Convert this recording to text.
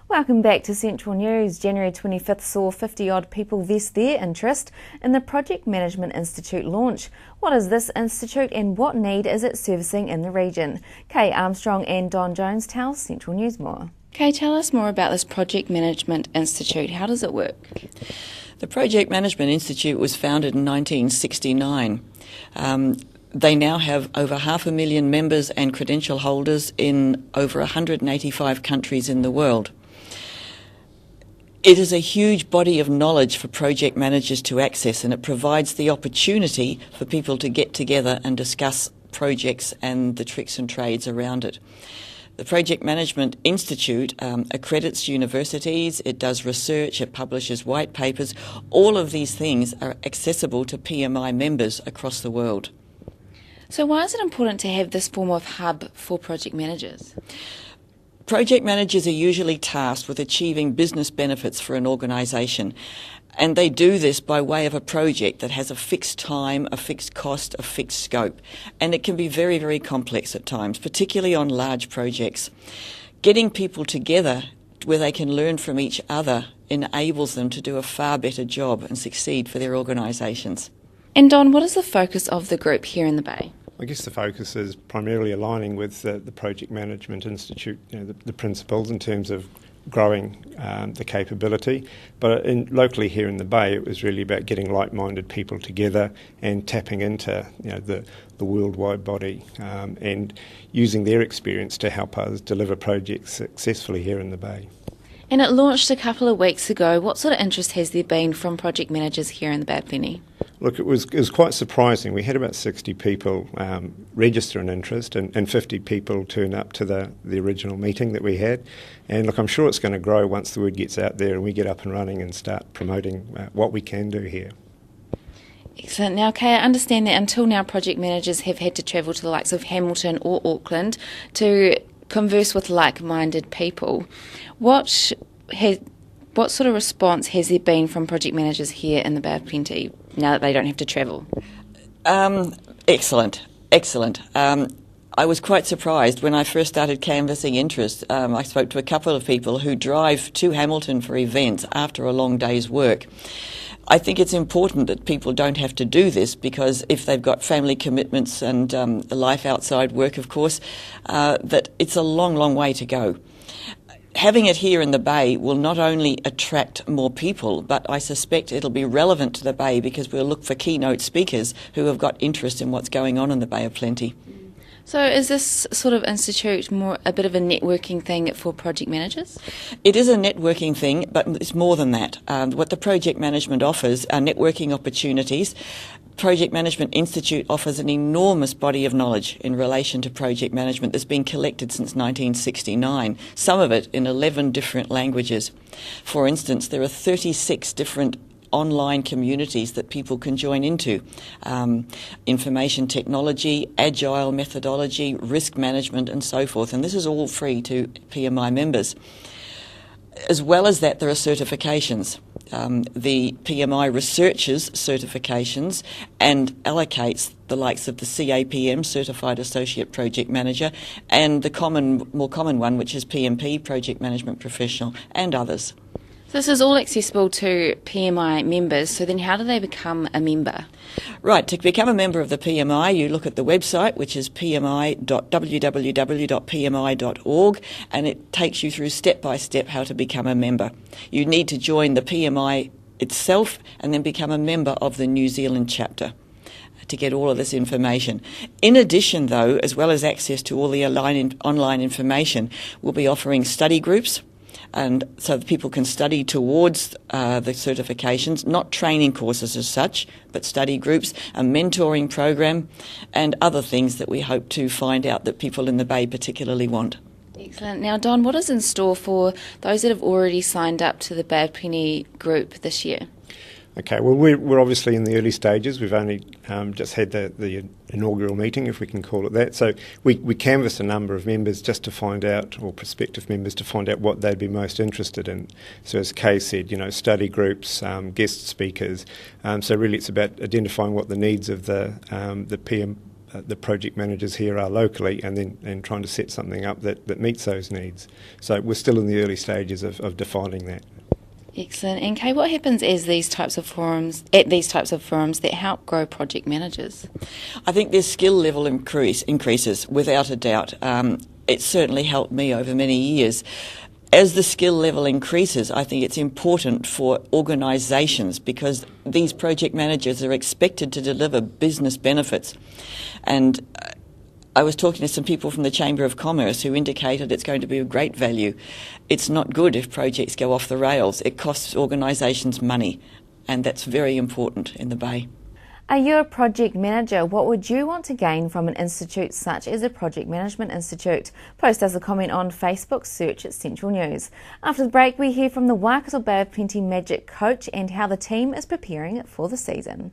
Welcome back to Central News. January 25th saw 50-odd people vest their interest in the Project Management Institute launch. What is this institute and what need is it servicing in the region? Kay Armstrong and Don Jones tell Central News more. Kay, tell us more about this Project Management Institute. How does it work? The Project Management Institute was founded in 1969. They now have over 500,000 members and credential holders in over 185 countries in the world. It is a huge body of knowledge for project managers to access, and it provides the opportunity for people to get together and discuss projects and the tricks and trades around it. The Project Management Institute accredits universities, it does research, it publishes white papers. All of these things are accessible to PMI members across the world. So why is it important to have this form of hub for project managers? Project managers are usually tasked with achieving business benefits for an organisation, and they do this by way of a project that has a fixed time, a fixed cost, a fixed scope, and it can be very, very complex at times, particularly on large projects. Getting people together where they can learn from each other enables them to do a far better job and succeed for their organisations. And Don, what is the focus of the group here in the Bay? I guess the focus is primarily aligning with the Project Management Institute, the principles in terms of growing the capability. But locally here in the Bay, it was really about getting like-minded people together and tapping into the worldwide body and using their experience to help us deliver projects successfully here in the Bay. And it launched a couple of weeks ago. What sort of interest has there been from project managers here in the Bay of Plenty? Look, it was quite surprising. We had about 60 people register an interest and 50 people turn up to the original meeting that we had. And look, I'm sure it's going to grow once the word gets out there and we get up and running and start promoting what we can do here. Excellent. Now, Kay, I understand that until now project managers have had to travel to the likes of Hamilton or Auckland to converse with like-minded people. What sort of response has there been from project managers here in the Bay of Plenty now that they don't have to travel? Excellent. I was quite surprised when I first started canvassing interest. I spoke to a couple of people who drive to Hamilton for events after a long day's work. I think it's important that people don't have to do this because if they've got family commitments and the life outside work, of course, that it's a long, long way to go. Having it here in the Bay will not only attract more people, but I suspect it'll be relevant to the Bay because we'll look for keynote speakers who have got interest in what's going on in the Bay of Plenty. So is this sort of institute more a bit of a networking thing for project managers? It is a networking thing, but it's more than that. What the project management offers are networking opportunities. Project Management Institute offers an enormous body of knowledge in relation to project management that's been collected since 1969, some of it in 11 different languages. For instance, there are 36 different online communities that people can join into. Information technology, agile methodology, risk management and so forth, and this is all free to PMI members. As well as that, there are certifications. The PMI researches certifications and allocates the likes of the CAPM, Certified Associate Project Manager, and the more common one, which is PMP, Project Management Professional, and others. This is all accessible to PMI members, so then how do they become a member? Right, to become a member of the PMI, you look at the website, which is www.pmi.org, and it takes you through step by step how to become a member. You need to join the PMI itself and then become a member of the New Zealand chapter to get all of this information. In addition, though, as well as access to all the online information, we'll be offering study groups, and so that people can study towards the certifications, not training courses as such, but study groups, a mentoring program, and other things that we hope to find out that people in the Bay particularly want. Excellent. Now, Don, what is in store for those that have already signed up to the Bay of Plenty group this year? Okay, well, we're obviously in the early stages. We've only just had the inaugural meeting, if we can call it that. So we canvassed a number of members just to find out, or prospective members, to find out what they'd be most interested in. So as Kay said, study groups, guest speakers. So really it's about identifying what the needs of the the project managers here are locally, and then trying to set something up that meets those needs. So we're still in the early stages of defining that. Excellent. And Kay, what happens as these types of forums that help grow project managers? I think their skill level increases without a doubt. It's certainly helped me over many years. As the skill level increases, I think it's important for organisations, because these project managers are expected to deliver business benefits. And I was talking to some people from the Chamber of Commerce who indicated it's going to be of great value. It's not good if projects go off the rails. It costs organisations money, and that's very important in the Bay. Are you a project manager? What would you want to gain from an institute such as a Project Management Institute? Post us a comment on Facebook, search at Central News. After the break, we hear from the Waikato Bay of Plenty Magic coach and how the team is preparing for the season.